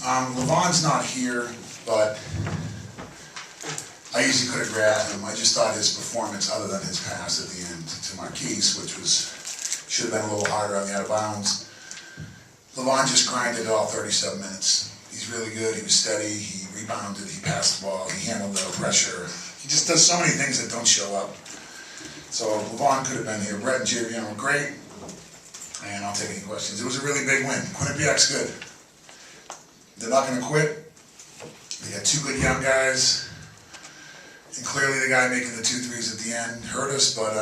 Levon's not here, but I easily could have grabbed him. I just thought his performance, other than his pass at the end to Marquise, which should have been a little harder on the out of bounds. Levon just grinded all 37 minutes. He's really good. He was steady. He rebounded. He passed the ball. He handled the pressure. He just does so many things that don't show up. So Levon could have been here. Brett and Javion were great. And I'll take any questions. It was a really big win. Quinnipiac's good. They're not going to quit. They got two good young guys. And clearly the guy making the 2 threes at the end hurt us, but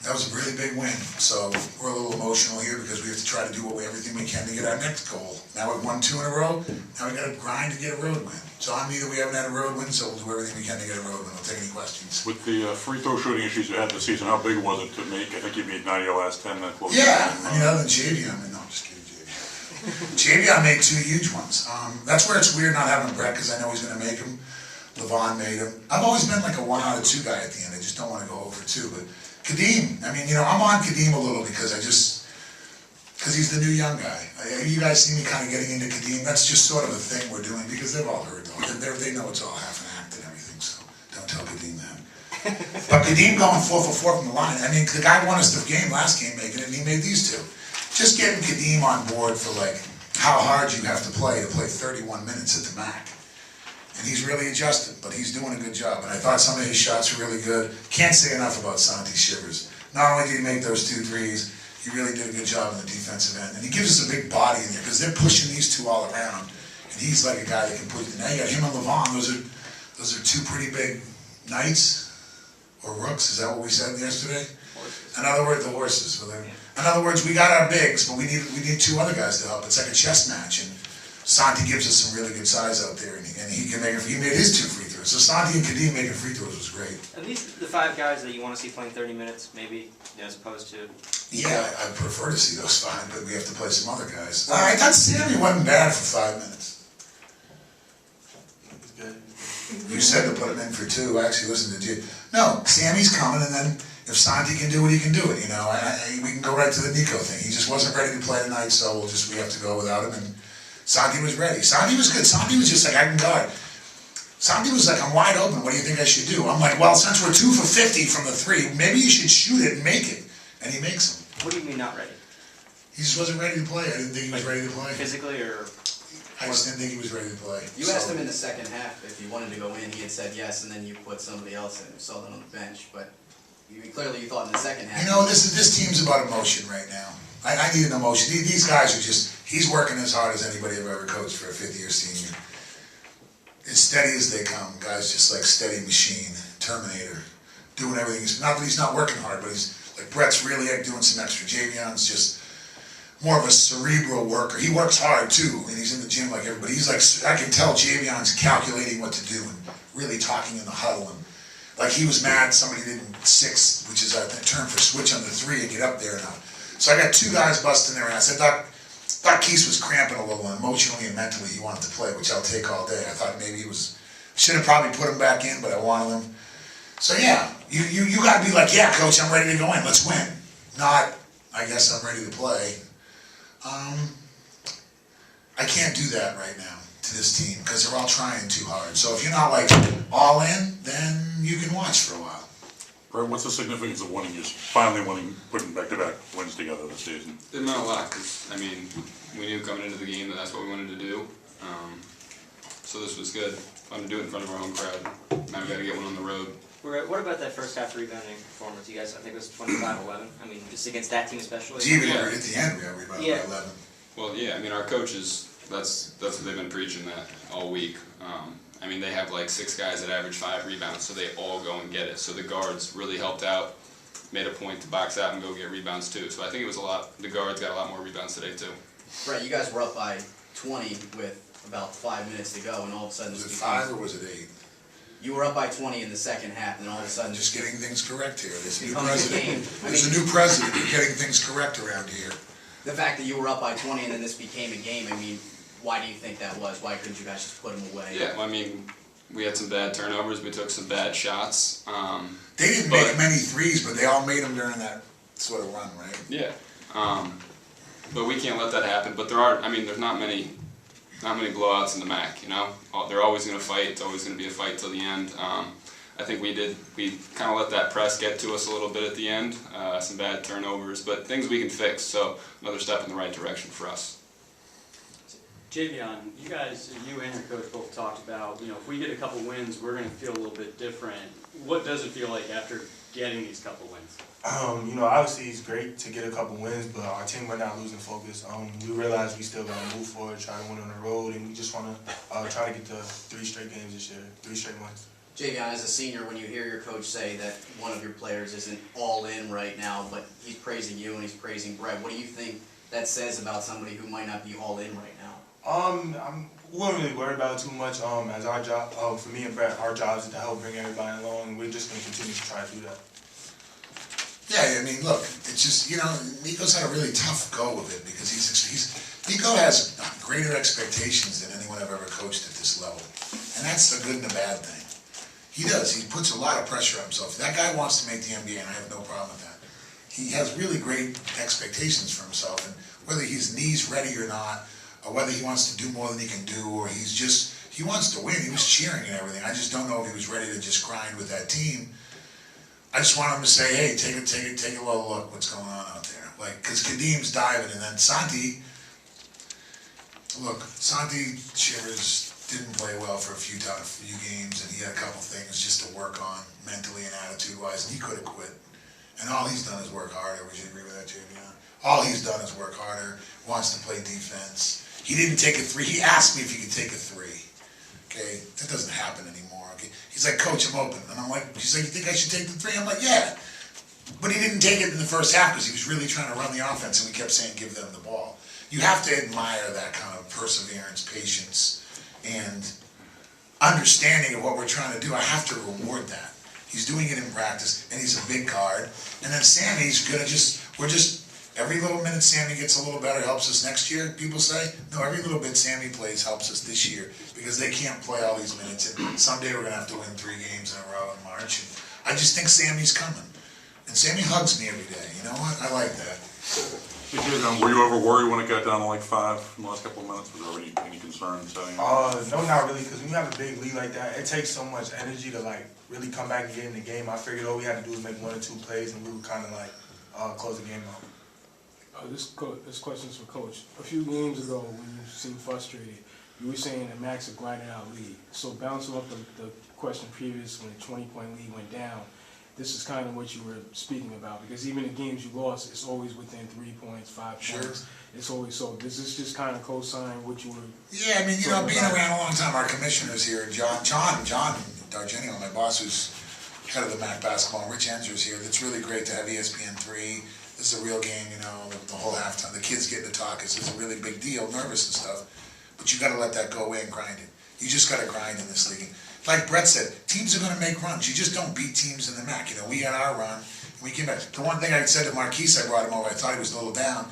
that was a really big win. So we're a little emotional here because we have to try to do everything we can to get our next goal. Now we've won 2 in a row. Now we got to grind to get a road win. So on me that we haven't had a road win, so we'll do everything we can to get a road win. I'll take any questions. With the free throw shooting issues you had this season, how big was it to make? I think you made 9 of your last 10. Yeah, I mean, other than Javion, no, I'm just kidding. Javion made 2 huge ones. That's where it's weird not having Brett because I know he's going to make them. Levon made them. I've always been like a 1 out of 2 guy at the end. I just don't want to go over 2. But Kadeem, I mean, I'm on Kadeem a little because because he's the new young guy. You guys see me kind of getting into Kadeem. That's just sort of a thing we're doing because they've all heard though. They know it's all half an act and everything. So don't tell Kadeem that. But Kadeem going 4 for 4 from the line. I mean, the guy won us the game last game making it, and he made these 2. Just getting Kadeem on board for like how hard you have to play 31 minutes at the MAC. And he's really adjusted, but he's doing a good job. And I thought some of his shots were really good. Can't say enough about Santi Shivers. Not only did he make those 2 threes, he really did a good job in the defensive end. And he gives us a big body in there because they're pushing these 2 all around. And he's like a guy that can push. Now you got him and Levon. Those are 2 pretty big knights or rooks. Is that what we said yesterday? Horses. In other words, the horses. In other words, we got our bigs, but we need 2 other guys to help. It's like a chess match, and Santi gives us some really good size out there, and he can make he made his 2 free throws. So Santi and Kadeem making free throws was great. Are these the 5 guys that you want to see playing 30 minutes, maybe, as opposed to? Yeah, I'd prefer to see those 5, but we have to play some other guys. I thought Sammy wasn't bad for 5 minutes. He's good. You said to put him in for 2. I actually listened to you. No, Sammy's coming, and then if Santi can do it, he can do it. We can go right to the Nico thing. He just wasn't ready to play tonight, so we have to go without him. And Santi was ready. Santi was good. Santi was just like, I can guard. Santi was like, I'm wide open. What do you think I should do? I'm like, well, since we're 2 for 50 from the 3, maybe you should shoot it and make it. And he makes them. What do you mean not ready? He just wasn't ready to play. I didn't think he was ready to play. Physically, or? I just didn't think he was ready to play. You asked him in the second half if he wanted to go in. He had said yes, and then you put somebody else in. You saw that on the bench, but clearly you thought in the second half. This team's about emotion right now. I need an emotion. These guys are he's working as hard as anybody I've ever coached for a 5th-year senior. As steady as they come. Guys just like steady machine, Terminator, doing everything. Not that he's not working hard, but he's like Brett's really doing some extra. Javion's just more of a cerebral worker. He works hard too, and he's in the gym like everybody. He's like, I can tell Javion's calculating what to do and really talking in the huddle. And like he was mad somebody didn't 6, which is a term for switch on the 3 and get up there enough. So I got 2 guys busting their ass. I thought Keese was cramping a little, and emotionally and mentally he wanted to play, which I'll take all day. I thought maybe should have probably put him back in, but I wanted him. So yeah, you got to be like, yeah, coach, I'm ready to go in. Let's win. Not, I guess I'm ready to play. I can't do that right now to this team because they're all trying too hard. So if you're not like all in, then you can watch for a while. Brett, what's the significance of finally putting back-to-back wins together this season? It meant a lot because, we knew coming into the game that that's what we wanted to do. So this was good. Fun to do it in front of our home crowd. Now we got to get one on the road. What about that first half rebounding performance? You guys, I think it was 25-11. Just against that team especially. Even at the end, we rebounded by 11. Well, yeah, our coaches, that's what they've been preaching that all week. They have like 6 guys that average 5 rebounds, so they all go and get it. So the guards really helped out, made a point to box out and go get rebounds too. So I think it was the guards got a lot more rebounds today too. Brett, you guys were up by 20 with about 5 minutes to go, and all of a sudden... Was it 5 or was it 8? You were up by 20 in the second half, and then all of a sudden... Just getting things correct here. There's a new becomes a president. game. There's a new president. You're getting things correct around here. The fact that you were up by 20 and then this became a game, why do you think that was? Why couldn't you guys just put them away? Yeah, we had some bad turnovers. We took some bad shots. They didn't make many threes, but they all made them during that sort of run, right? Yeah. but we can't let that happen. But there's not many blowouts in the MAC. You know, they're always going to fight. It's always going to be a fight till the end. I think we kind of let that press get to us a little bit at the end. Some bad turnovers, but things we can fix. So another step in the right direction for us. Javion, you and your coach both talked about, if we get a couple wins, we're going to feel a little bit different. What does it feel like after getting these couple wins? Obviously it's great to get a couple wins, but our team right now losing focus. We realize we still got to move forward, try to win on the road, and we just want to try to get to 3 straight games this year, 3 straight wins. Javion, as a senior, when you hear your coach say that one of your players isn't all in right now, but he's praising you and he's praising Brett, what do you think that says about somebody who might not be all in right now? We wouldn't really worry about it too much. As our job, for me and Brett, our job is to help bring everybody along, and we're just going to continue to try to do that. Yeah, I mean, look, it's just, Nico's had a really tough go of it because Nico has greater expectations than anyone I've ever coached at this level. And that's a good and a bad thing. He does. He puts a lot of pressure on himself. That guy wants to make the NBA, and I have no problem with that. He has really great expectations for himself, and whether his knee's ready or not, or whether he wants to do more than he can do, or he wants to win. He was cheering and everything. I just don't know if he was ready to just grind with that team. I just want him to say, hey, take a little look what's going on out there. Like, because Kadim's diving, and then Santi Chivers didn't play well for a few games, and he had a couple things just to work on mentally and attitude-wise, and he could have quit. And all he's done is work harder. Would you agree with that, Javion? All he's done is work harder, wants to play defense. He didn't take a 3. He asked me if he could take a 3. Okay, that doesn't happen anymore. Okay, he's like, Coach, I'm open, and I'm like, he's like, you think I should take the 3? I'm like, yeah. But he didn't take it in the first half because he was really trying to run the offense, and we kept saying, give them the ball. You have to admire that kind of perseverance, patience, and understanding of what we're trying to do. I have to reward that. He's doing it in practice, and he's a big guard. And then Sammy's gonna every little minute Sammy gets a little better helps us next year, people say. No, every little bit Sammy plays helps us this year because they can't play all these minutes. And someday we're gonna have to win 3 games in a row in March. And I just think Sammy's coming. And Sammy hugs me every day. You know what? I like that. Were you ever worried when it got down to like 5 in the last couple of minutes? Was there any concerns? No, not really, because when you have a big lead like that, it takes so much energy to really come back and get in the game. I figured all we had to do was make 1 or 2 plays, and we would kind of close the game out. This question's for Coach. A few games ago, when you seemed frustrated, you were saying that Max a grinding out lead. So bouncing off the question previous when the 20-point lead went down, this is kind of what you were speaking about, because even the games you lost, it's always within 3 points, 5 points. Sure. It's always so. Does this just kind of co-sign what you were? Yeah, I mean, being around a long time, our commissioners here, John Dargenio, my boss, who's head of the MAC basketball, and Rich Enser's here. It's really great to have ESPN3. This is a real game, the whole halftime. The kids getting to talk. It's a really big deal, nervous and stuff. But you got to let that go away and grind it. You just got to grind in this league. Like Brett said, teams are going to make runs. You just don't beat teams in the MAC. We had our run, and we came back. The one thing I said to Marquise, I brought him over, I thought he was a little down.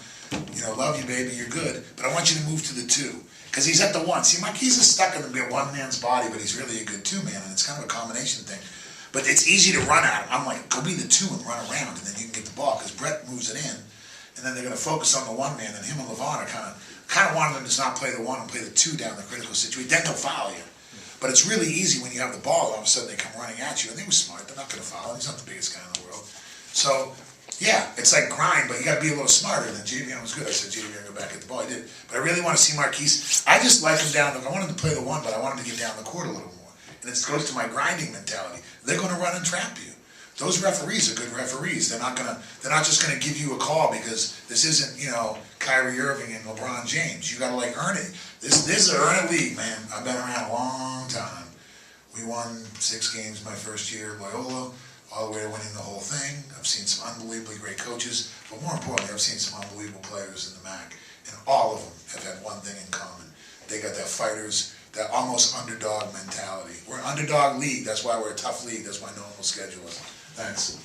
Love you, baby, you're good, but I want you to move to the 2. Because he's at the 1. See, Marquise is stuck in the one man's body, but he's really a good 2-man, and it's kind of a combination thing. But it's easy to run at him. I'm like, go be the 2 and run around, and then you can get the ball, because Brett moves it in, and then they're going to focus on the 1-man, and him and LeVon are kind of wanting them to not play the 1 and play the 2 down the critical situation. Then they'll foul you. But it's really easy when you have the ball, all of a sudden they come running at you, and they were smart. They're not going to foul him. He's not the biggest guy in the world. So, yeah, it's like grind, but you got to be a little smarter. And then Javion was good. I said, Javion, go back at the ball. He did. But I really want to see Marquise. I just like him down. I want him to play the 1, but I want him to get down the court a little more. And it goes to my grinding mentality. They're going to run and trap you. Those referees are good referees. They're not just gonna give you a call because this isn't, Kyrie Irving and LeBron James. You gotta earn it. This is an earn it league, man. I've been around a long time. We won 6 games my first year at Loyola, all the way to winning the whole thing. I've seen some unbelievably great coaches, but more importantly, I've seen some unbelievable players in the MAC, and all of them have had one thing in common. They got that fighters, that almost underdog mentality. We're an underdog league. That's why we're a tough league. That's why no one will schedule us. Thanks.